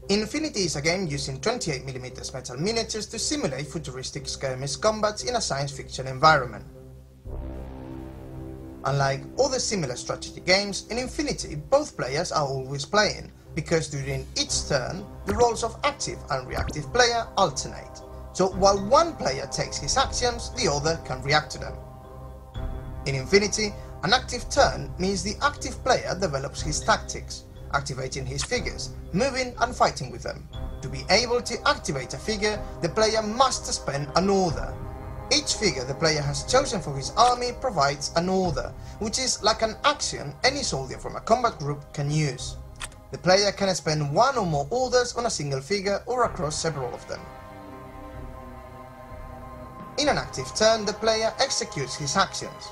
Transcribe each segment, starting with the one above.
Infinity is a game using 28mm metal miniatures to simulate futuristic skirmish combats in a science fiction environment. Unlike other similar strategy games, in Infinity both players are always playing, because during each turn the roles of active and reactive player alternate, so while one player takes his actions, the other can react to them. In Infinity, an active turn means the active player develops his tactics, activating his figures, moving and fighting with them. To be able to activate a figure, the player must spend an order. Each figure the player has chosen for his army provides an order, which is like an action any soldier from a combat group can use. The player can spend one or more orders on a single figure or across several of them. In an active turn, the player executes his actions.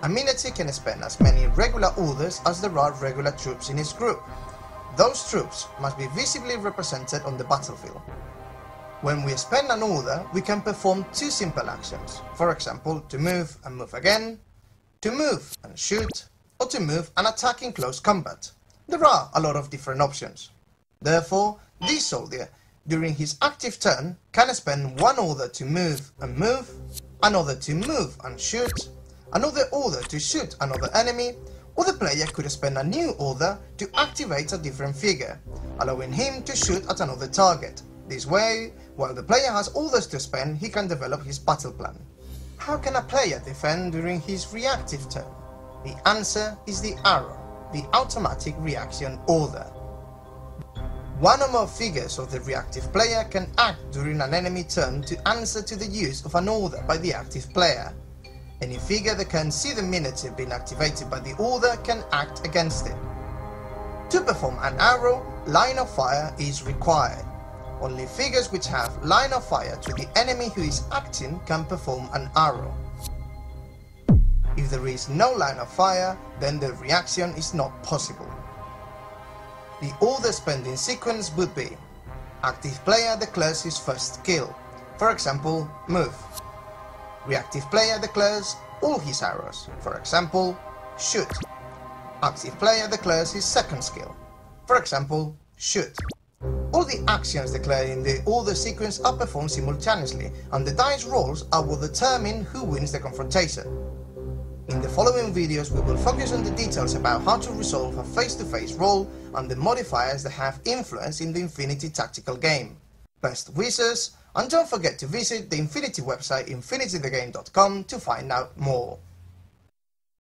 A miniature can spend as many regular orders as there are regular troops in his group. Those troops must be visibly represented on the battlefield. When we spend an order, we can perform two simple actions, for example, to move and move again, to move and shoot, or to move and attack in close combat. There are a lot of different options. Therefore, this soldier, during his active turn, can spend one order to move and move, another to move and shoot, another order to shoot another enemy, or the player could spend a new order to activate a different figure, allowing him to shoot at another target. This way, while the player has orders to spend, he can develop his battle plan. How can a player defend during his reactive turn? The answer is the arrow, the automatic reaction order. One or more figures of the reactive player can act during an enemy turn to answer to the use of an order by the active player. Any figure that can see the miniature being activated by the order can act against it. To perform an arrow, line of fire is required. Only figures which have line of fire to the enemy who is acting can perform an arrow. If there is no line of fire, then the reaction is not possible. The order spending sequence would be: active player declares his first skill, for example, move. Reactive player declares all his arrows, for example, shoot. Active player declares his second skill, for example, shoot. All the actions declared in the order sequence are performed simultaneously, and the dice rolls are what determine who wins the confrontation. In the following videos we will focus on the details about how to resolve a face-to-face roll and the modifiers that have influence in the Infinity tactical game. Best wishes, and don't forget to visit the Infinity website infinitythegame.com to find out more.